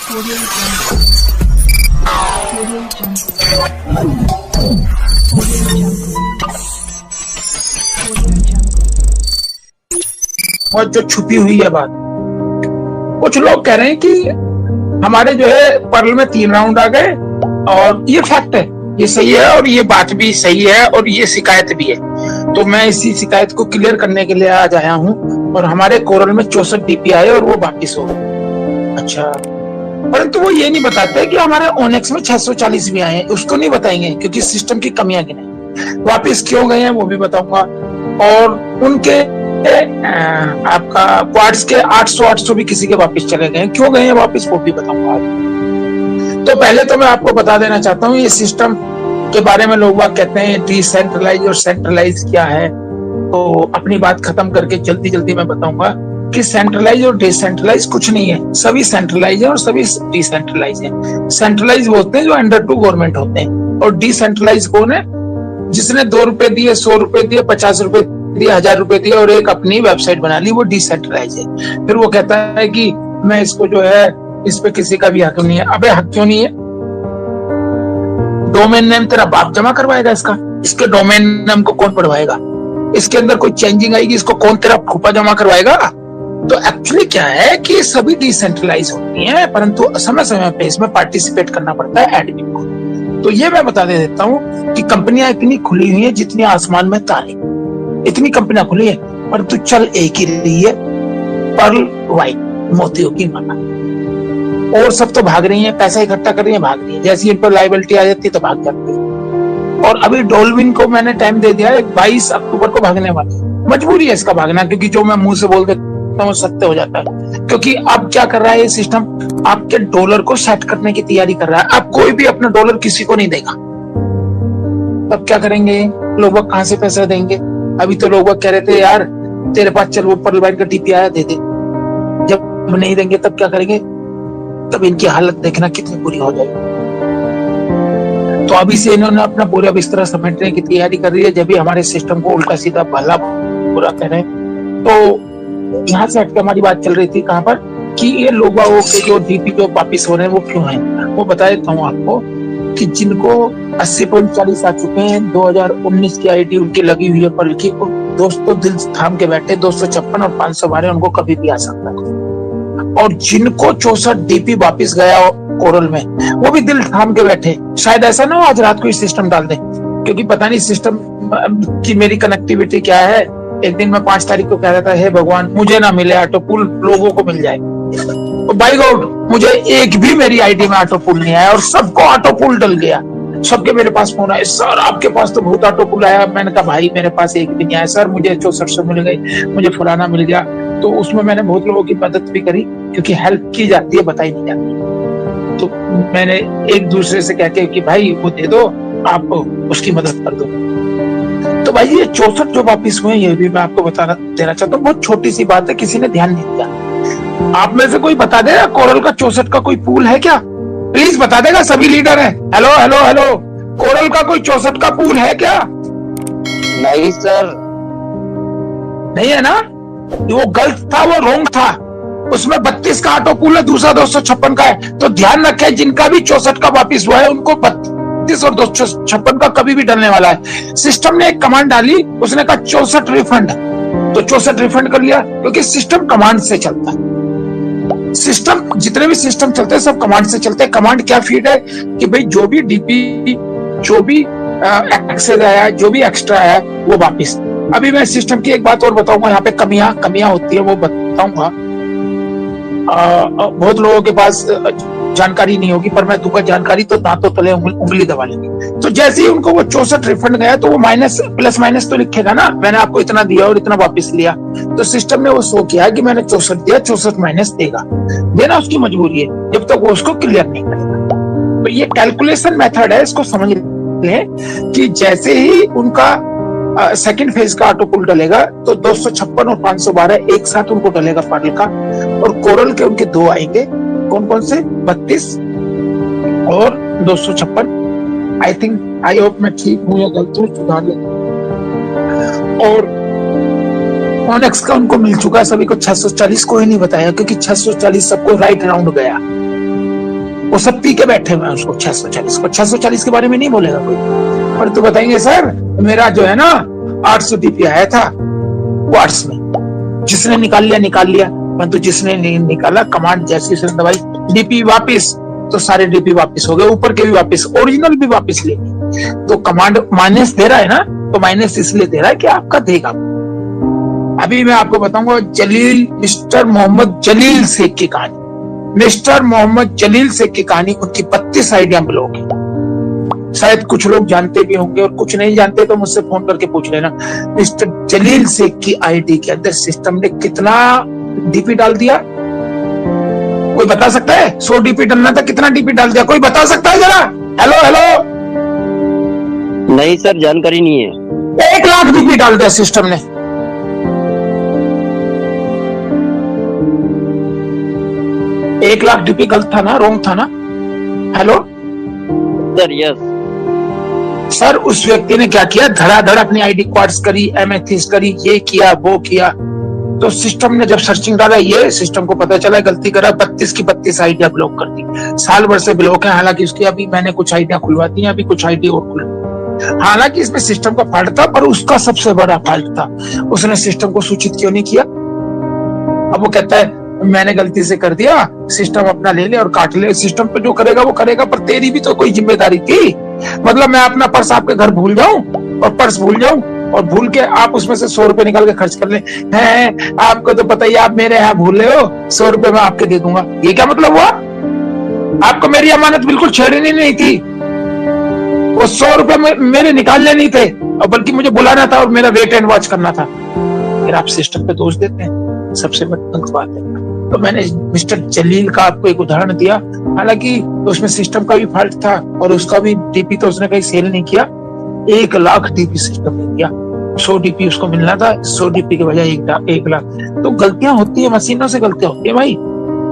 Audio Jungle. Audio Jungle. Audio Jungle. Audio Jungle. और जो छुपी हुई है बात, कुछ लोग कह रहे हैं कि हमारे जो है पर्ल में 3 राउंड आ गए, और ये फैक्ट है, ये सही है और ये बात भी सही है और ये शिकायत भी है। तो मैं इसी शिकायत को क्लियर करने के लिए आज आया हूँ। और हमारे कोरल में 64 डीपी आए और वो वापिस हो गए। अच्छा, परंतु वो ये नहीं बताते कि हमारे ओनेक्स में 640 भी आए हैं, उसको नहीं बताएंगे क्योंकि सिस्टम की कमियां गिने। वापिस क्यों गए हैं वो भी बताऊंगा। और उनके आपका क्वार्ट्स के 800 भी किसी के वापिस चले गए, क्यों गए हैं वापिस वो भी बताऊंगा। तो पहले तो मैं आपको बता देना चाहता हूँ, ये सिस्टम के बारे में लोग बात कहते हैं डिसेंट्रलाइज और सेंट्रलाइज क्या है। तो अपनी बात खत्म करके जल्दी जल्दी मैं बताऊंगा कि सेंट्रलाइज और डिसेंट्रलाइज कुछ नहीं है, सभी सेंट्रलाइज है और सभी डिसेंट्रलाइज है। सेंट्रलाइज होते हैं जो अंडर टू गवर्नमेंट होते हैं, और डिसेंट्रलाइज कौन है? जिसने 2 रुपए दिए, 100 रुपए दिए, 50 रुपए दिए, 1000 रुपए दिए और एक अपनी वेबसाइट बना ली, वो डिसेंट्रलाइज है। फिर वो कहता है कि मैं इसको जो है इस पे किसी का भी हक नहीं है। अबे हक क्यों नहीं है? डोमेन नेम तेरा बाप जमा करवाएगा इसका, इसके डोमेन नेम को कौन बढ़वाएगा? इसके अंदर कोई चेंजिंग आएगी, इसको कौन तेरा फूफा जमा करवाएगा? तो एक्चुअली क्या है कि सभी डिसेंट्रलाइज होती हैं, परंतु समय समय पे इसमें पार्टिसिपेट करना पड़ता है एडमिन को। तो ये मैं बता देता हूँ कि कंपनियां इतनी खुली हुई है जितनी आसमान में तारे, इतनी कंपनियां खुली है, परंतु चल एक ही रही है, पर्ल वाइट, मोतियों की माला। और सब तो भाग रही है, पैसा इकट्ठा कर रही है, भाग रही है। जैसे इन पर लाइबिलिटी आ जाती है तो भाग जाती है। और अभी डॉल्फिन को मैंने टाइम दे दिया है, 22 अक्टूबर को भागने वाली। मजबूरी है इसका भागना, क्योंकि जो मैं मुंह से बोल देता हूँ सत्य हो जाता है। क्योंकि अब क्या कर रहा है ये सिस्टम, आपके डॉलर को सेट करने की तैयारी कर रहा है। अब कोई भी अपना डॉलर किसी को नहीं देगा। तब क्या करेंगे लोग, कहां से पैसा देंगे? अभी तो लोग कह रहे थे यार तेरे पास चल वो पर्ल वाइट का टीपी आया, दे दे। जब नहीं देंगे तब क्या करेंगे? तब इनकी हालत देखना कितनी बुरी हो जाएगी। तो अभी से इन्होंने अपना पूरा बिस्तरा समेटने की तैयारी कर रही है, जब भी हमारे सिस्टम को उल्टा सीधा भला बुरा कह रहे हैं। तो यहाँ से हटकर हमारी बात चल रही थी कहाँ पर, कि ये लोगों के जो डीपी जो वापिस हो रहे हैं वो क्यों है। वो बता देता हूँ आपको कि जिनको 80.40 आ चुके हैं, 2019 की आईडी उनकी लगी हुई है पर्ल की, दोस्तों दिल थाम के बैठे 256 और 512 उनको कभी भी आ सकता है। और जिनको 64 डीपी वापिस गया कोरल में, वो भी दिल थाम के बैठे। शायद ऐसा ना हो आज रात को इस सिस्टम डाल दे, क्योंकि पता नहीं सिस्टम की मेरी कनेक्टिविटी क्या है। एक दिन मैं 5 तारीख को कह रहा था, हे भगवान मुझे ना मिले ऑटो पुल, लोगों को मिल जाए। तो बाय गॉड मुझे एक भी मेरी आईडी में ऑटो पुल नहीं आया और सबको ऑटो पुल डल गया। सबके मेरे पास फोन आया, सर आपके पास तो बहुत ऑटो पुल आया। मैंने कहा भाई मेरे पास एक भी नहीं आया सर, मुझे 64 मिल गई, मुझे फलाना मिल गया। तो उसमें मैंने बहुत लोगों की मदद भी करी, क्योंकि हेल्प की जाती है, बताई नहीं जाती। तो मैंने एक दूसरे से कह के कि भाई वो दे दो, आप उसकी मदद कर दो। तो भाई ये 64 जो वापिस हुए ये भी मैं आपको देना चाहता हूँ। बहुत छोटी सी बात है, किसी ने ध्यान नहीं दिया। आप में से कोई बता देगा कोरल का 64 का कोई पूल है क्या? प्लीज बता देगा, सभी लीडर है। हेलो हेलो हेलो, कोरल का कोई 64 का पूल है क्या? नहीं सर, नहीं है ना? वो गलत था, वो रॉन्ग था। उसमें 32 का ऑटो पूल है, दूसरा 256 का है। तो ध्यान रखें, जिनका भी 64 का वापिस हुआ है उनको 32 और 256 का कभी भी डलने वाला है। सिस्टम ने एक कमांड डाली, उसने कहा 64 रिफंड, तो 64 रिफंड कर लिया, क्योंकि सिस्टम कमांड से चलता है। सिस्टम जितने भी सिस्टम चलते हैं सब कमांड से चलते हैं। कमांड क्या फीड है कि भाई जो भी डीपी, जो भी एक्सेस आया, जो भी एक्स्ट्रा आया वो वापिस। अभी मैं सिस्टम की एक बात और बताऊंगा, यहाँ पे कमियां होती है वो बताऊंगा। बहुत लोगों के पास जानकारी नहीं होगी, पर मैं दूंगा जानकारी तो दांतों तले उंगली दबा लेंगे। तो जैसे ही उनको वो 64 रिफंड गया तो वो माइनस प्लस माइनस तो लिखेगा ना, मैंने आपको इतना दिया और इतना वापस लिया। तो सिस्टम ने वो शो किया कि मैंने 64 दिया, 64 माइनस देगा, देना उसकी मजबूरी है जब तक वो उसको क्लियर नहीं करेगा। तो ये कैलकुलेशन मेथड है, इसको समझ लें कि जैसे ही उनका सेकंड फेज का ऑटो पुल डलेगा तो 256 और 512 एक साथ उनको डलेगा पर्ल का। और कोरल के उनके 2 आएंगे, कौन कौन से? 32 और 256। आई होप मैं ठीक हूँ या गलत हूँ, सुधार ले। और ओनेक्स का उनको मिल चुका है सभी को 640, को ही नहीं बताया क्योंकि 640 सबको राइट राउंड गया। वो सब पी के बैठे हुए हैं उसको 640 के बारे में नहीं बोलेगा कोई। और तो बताएंगे सर मेरा जो है ना 800 डीपी आया था क्वार्ट्स में, जिसने निकाल लिया, परंतु जिसने नहीं निकाला कमांड जैसी उसने दबाई डीपी वापिस, तो सारे डीपी वापिस हो गए, ऊपर के भी वापिस, ओरिजिनल भी वापिस ले। तो कमांड माइनस दे रहा है ना, तो माइनस इसलिए दे रहा है कि आपका देगा। अभी मैं आपको बताऊंगा मिस्टर मोहम्मद जलील शेख की कहानी। मिस्टर मोहम्मद जलील शेख की कहानी, उनकी 32 आईडियां ब्लॉक है। शायद कुछ लोग जानते भी होंगे और कुछ नहीं जानते तो मुझसे फोन करके पूछ लेना। मिस्टर जलील शेख की आईडी के अंदर सिस्टम ने कितना डीपी डाल दिया, कोई बता सकता है? 100 डीपी डालना था, कितना डीपी डाल दिया, कोई बता सकता है जरा? हेलो नहीं सर, जानकारी नहीं है। 1 लाख डीपी डाल दिया सिस्टम ने। एक लाख डीपी गलत था ना, रॉन्ग था ना? Hello sir, yes sir. उस व्यक्ति ने क्या किया, धड़ाधड़ अपनी आईडी क्वार्ट्स करी, एमेथिस करी, ये किया वो किया। तो सिस्टम ने जब सर्चिंग डाला, ये सिस्टम को पता चला गलती करा, 32 की 32 आईडिया ब्लॉक कर दी। साल भर से ब्लॉक है, हालांकि उसकी अभी मैंने कुछ आईडिया खुलवा दी, अभी कुछ आईडी और खुल। हालांकि इसमें सिस्टम का फॉल्ट था, पर उसका सबसे बड़ा फॉल्ट था, उसने सिस्टम को सूचित क्यों नहीं किया। अब वो कहता है मैंने गलती से कर दिया, सिस्टम अपना ले ले और काट ले। सिस्टम पे जो करेगा वो करेगा, पर तेरी भी तो कोई जिम्मेदारी थी। मतलब मैं अपना पर्स आपके घर भूल जाऊं और पर्स भूल जाऊं और भूल के आप उसमें से 100 रुपए निकाल के खर्च कर ले। हैं, आपको तो पता ही, आप मेरे यहाँ भूल रहे हो, 100 रुपए मैं आपके दे दूंगा। ये क्या मतलब हुआ? आपको मेरी अमानत बिल्कुल छेड़नी नहीं थी, वो 100 रुपए मेरे निकालने नहीं थे, और बल्कि मुझे बुलाना था और मेरा वेट एंड वॉच करना था। फिर आप सिस्टम पे दोष देते हैं, सबसे बड़ी बात है। तो मैंने मिस्टर जलील का आपको एक उदाहरण दिया, हालांकि उसमें सिस्टम का भी फॉल्ट था और उसका भी डीपी तो उसने कहीं सेल नहीं किया। 1 लाख डीपी सिस्टम ने दिया, 100 डीपी उसको मिलना था, 100 डीपी के बजाय 1 लाख। तो गलतियां होती है, मशीनों से गलतियां होती है भाई,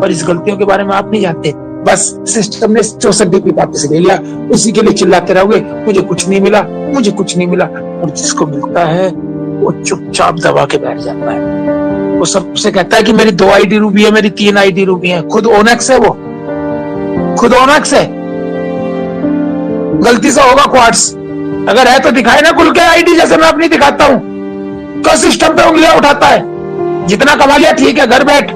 पर इस गलतियों के बारे में आप नहीं जानते। बस सिस्टम ने 64 डीपी वापस ले लिया, उसी के लिए चिल्लाते रहोगे मुझे कुछ नहीं मिला, मुझे कुछ नहीं मिला। और जिसको मिलता है वो चुपचाप दबा के बैठ जाता है। वो सबसे कहता है कि मेरी 2 आईडी रूबी है, मेरी 3 आईडी रूबी है। खुद ओनेक्स है, वो खुद ओनेक्स है। गलती से होगा क्वार्ट्स, अगर है तो दिखाए ना खुल के आईडी, जैसे मैं अपनी दिखाता हूं। तो सिस्टम पे उंगलियां उठाता है, जितना कमा लिया ठीक है, घर बैठ,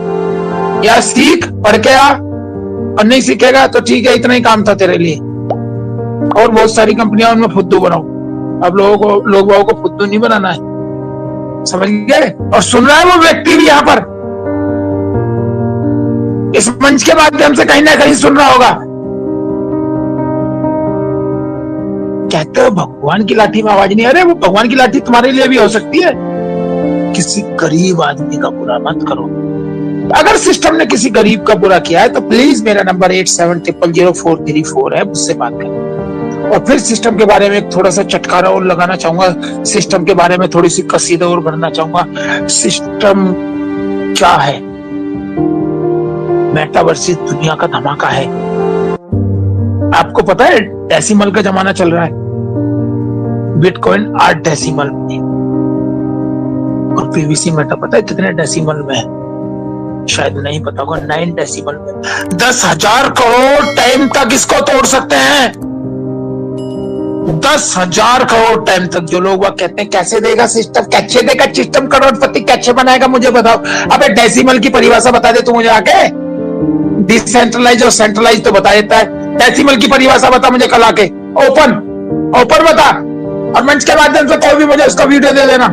या सीख पढ़ के आ, और नहीं सीखेगा तो ठीक है, इतना ही काम था तेरे लिए। और बहुत सारी कंपनियां उनमें फुद्दू बनाओ। अब लोगों को फुद्दू नहीं बनाना है, समझ गए? और सुन रहा है वो व्यक्ति भी यहाँ पर इस मंच के माध्यम से कहीं ना कहीं सुन रहा होगा। कहते हो भगवान की लाठी में आवाज नहीं, अरे वो भगवान की लाठी तुम्हारे लिए भी हो सकती है। किसी गरीब आदमी का बुरा मत करो। अगर सिस्टम ने किसी गरीब का बुरा किया है तो प्लीज मेरा नंबर 87000434 है, मुझसे बात करें। और फिर सिस्टम के बारे में एक थोड़ा सा चटकारा और लगाना चाहूंगा, सिस्टम के बारे में थोड़ी सी कसीदा और भरना चाहूंगा। सिस्टम क्या है? मेटावर्स दुनिया का धमाका है। आपको पता है डेसिमल का जमाना चल रहा है, बिटकॉइन 8 डेसिमल में, और पीवीसी मेटा पता है कितने डेसिमल में है? शायद नहीं पता होगा, 9 डेसिमल में। 10,000 करोड़ टाइम तक इसको तोड़ सकते हैं, 10,000 करोड़ टाइम तक। जो लोग वह कहते हैं कैसे देगा सिस्टम, कैसे देगा सिस्टम, करोड़पति कैसे बनाएगा, मुझे बताओ। अबे डेसिमल की परिभाषा बता दे तू मुझे आके। डिसेंट्रलाइज और सेंट्रलाइज तो बता देता है, डेसिमल की परिभाषा बता मुझे कल आके। ओपन बता, और मंच के माध्यम से कोई भी मुझे उसका वीडियो दे देना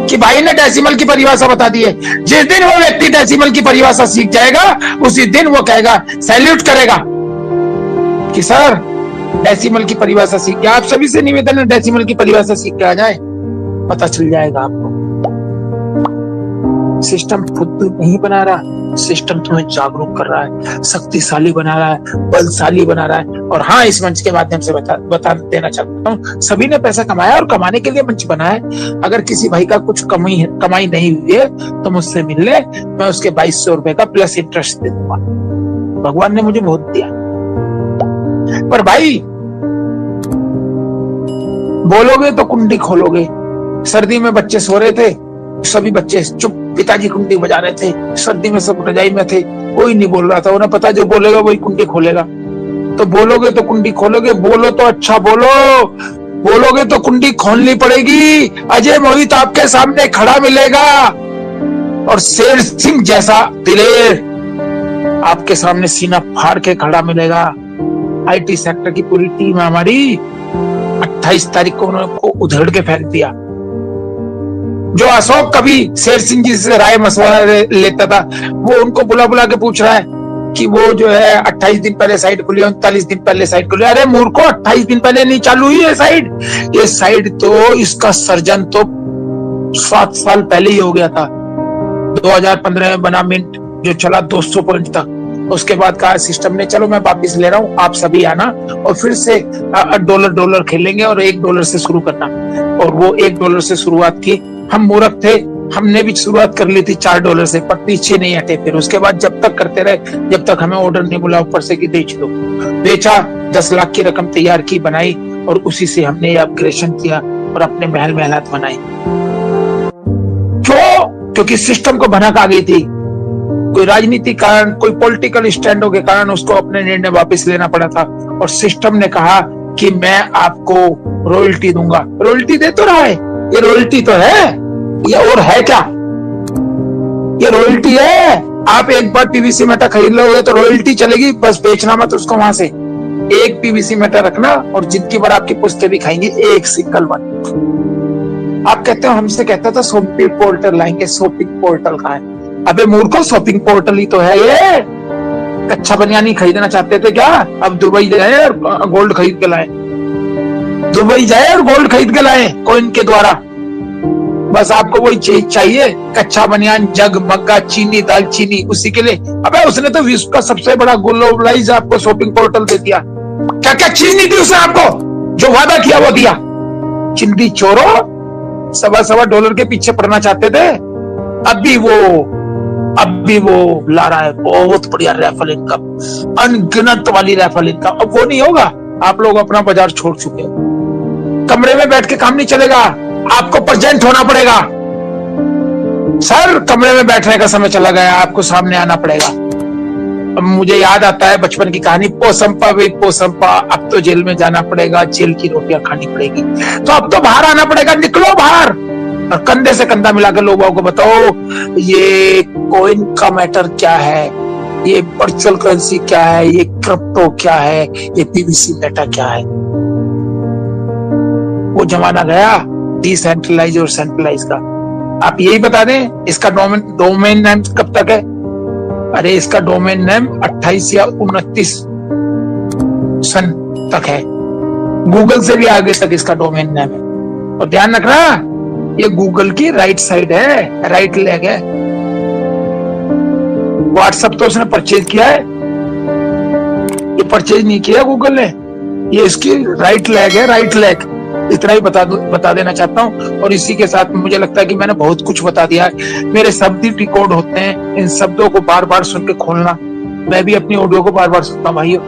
कि भाई ने डेसिमल की परिभाषा बता दी है। जिस दिन वो व्यक्ति डेसिमल की परिभाषा सीख जाएगा, उसी दिन वो कहेगा, सैल्यूट करेगा कि सर डेसिमल की परिभाषा सीख गया। आप सभी से निवेदन है, डेसिमल की परिभाषा सीख के आ जाए, पता चल जाएगा आपको। सिस्टम खुद नहीं बना रहा, सिस्टम तुम्हें जागरूक कर रहा है, शक्तिशाली बना रहा है, बलशाली बना रहा है। और हाँ, इस मंच के माध्यम से बता देना चाहता हूँ, सभी ने पैसा कमाया और कमाने के लिए मंच बना है। अगर किसी भाई का कुछ कमाई नहीं हुई है तो मुझसे मिल ले, मैं उसके 2200 रुपए का प्लस इंटरेस्ट दे दूंगा। भगवान ने मुझे बहुत दिया। पर भाई बोलोगे तो कुंडी खोलोगे। सर्दी में बच्चे सो रहे थे, सभी बच्चे चुप, पिताजी कुंडी बजा रहे थे। सर्दी में सब रजाई में थे, कोई नहीं बोल रहा था, उन्हें पता जो बोलेगा वही कुंडी खोलेगा। तो बोलोगे तो कुंडी खोलोगे, बोलो तो अच्छा बोलो, बोलोगे तो कुंडी खोलनी पड़ेगी। अजय मोहित आपके सामने खड़ा मिलेगा और शेर सिंह जैसा दिलेर आपके सामने सीना फाड़ के खड़ा मिलेगा। आईटी सेक्टर की पूरी टीम है हमारी। 28 तारीख को उनको उधेड़ के फेंक दिया। जो अशोक कभी शेर सिंह जी से राय मशवरा लेता था, वो उनको बुला बुला के पूछ रहा है कि वो जो है 28 दिन पहले साइट खुली, 39 दिन पहले साइट खुली। अरे मूर्खों, 28 दिन पहले नहीं चालू हुई है साइट। ये साइट तो, इसका सर्जन तो 7 साल पहले ही हो गया था। 2015 में बना मिंट, जो चला 200 पॉइंट तक। उसके बाद कहा सिस्टम ने, चलो मैं वापिस ले रहा हूँ, आप सभी आना और फिर से डॉलर खेलेंगे और $1 से शुरू करना। और वो $1 से शुरुआत की। हम मूर्ख थे, हमने भी शुरुआत कर ली थी $4 से, पर पीछे नहीं हटे। फिर उसके बाद जब तक करते रहे, जब तक हमें ऑर्डर नहीं मिला ऊपर से कि बेच दो। बेचा, 10 लाख की रकम तैयार की, बनाई और उसी से हमने अपग्रेडेशन किया और अपने महल महलात बनाए। क्यों? क्योंकि सिस्टम को भनक आ गई थी। कोई राजनीतिक कारण, कोई पॉलिटिकल स्टैंडों के कारण उसको अपने निर्णय वापस लेना पड़ा था। और सिस्टम ने कहा कि मैं आपको रॉयल्टी दूंगा। रॉयल्टी दे तो रहा है, ये रॉयल्टी तो है, ये और है क्या? ये रॉयल्टी है। आप एक बार पीवीसी मेटा खरीद लोगे तो रॉयल्टी चलेगी, बस बेचना मत उसको वहां से। एक पीवीसी मेटा रखना और जिंदगी भर आपकी पुश्ते भी खाएंगे, एक सिंगल वन। आप कहते हो, हमसे कहते था शॉपिंग पोर्टल लाएंगे। शॉपिंग पोर्टल कहाँ है? अबे मूर्खों, शॉपिंग पोर्टल ही तो है ये। कच्चा बनियानी खरीदना चाहते थे क्या? अब दुबई जाए और गोल्ड खरीद के लाए। दुबई जाए और गोल्ड खरीद के लाए कॉइन के द्वारा। बस आपको वही चीज चाहिए, कच्चा बनियान, जग, मग्गा, चीनी, दालचीनी, उसी के लिए। अबे उसने तो विश्व का सबसे बड़ा ग्लोबलाइज आपको शॉपिंग पोर्टल दे दिया। क्या क्या चीज नहीं दी उसने आपको? जो वादा किया वो दिया। चिंदी चोरों, $1.25 के पीछे पड़ना चाहते थे। अब भी वो ला रहा है बहुत बढ़िया राइफल इनकम, अनगिनत वाली राइफल इनकम। अब वो नहीं होगा। आप लोग अपना बाजार छोड़ चुके हो। कमरे में बैठ के काम नहीं चलेगा, आपको प्रेजेंट होना पड़ेगा। सर, कमरे में बैठने का समय चला गया, आपको सामने आना पड़ेगा। अब मुझे याद आता है बचपन की कहानी, पोसंपा वे पोसंपा, अब तो जेल में जाना पड़ेगा, जेल की रोटियां खानी पड़ेगी। तो अब तो बाहर आना पड़ेगा, निकलो बाहर और कंधे से कंधा मिलाकर लोगों को बताओ ये कॉइन का मैटर क्या है, ये वर्चुअल करेंसी क्या है, ये क्रिप्टो क्या है, ये पीवीसी मेटा क्या है। वो जमाना गया डिसेंट्रलाइज और सेंट्रलाइज का। आप यही बता दें इसका डोमेन नेम कब तक है? अरे इसका डोमेन नेम 28 या 29 सन तक है। गूगल से भी आगे तक इसका डोमेन नेम है। और ध्यान रखना, ये गूगल की राइट साइड है, राइट लेग है। व्हाट्सएप तो उसने परचेज किया है, ये परचेज नहीं किया गूगल ने, ये इसकी राइट लेग है, राइट लेग। इतना ही बता देना चाहता हूँ। और इसी के साथ मुझे लगता है कि मैंने बहुत कुछ बता दिया है। मेरे शब्द ही डिकोड होते हैं, इन शब्दों को बार बार सुन के खोलना। मैं भी अपनी ऑडियो को बार बार सुनता हूँ भाइयों।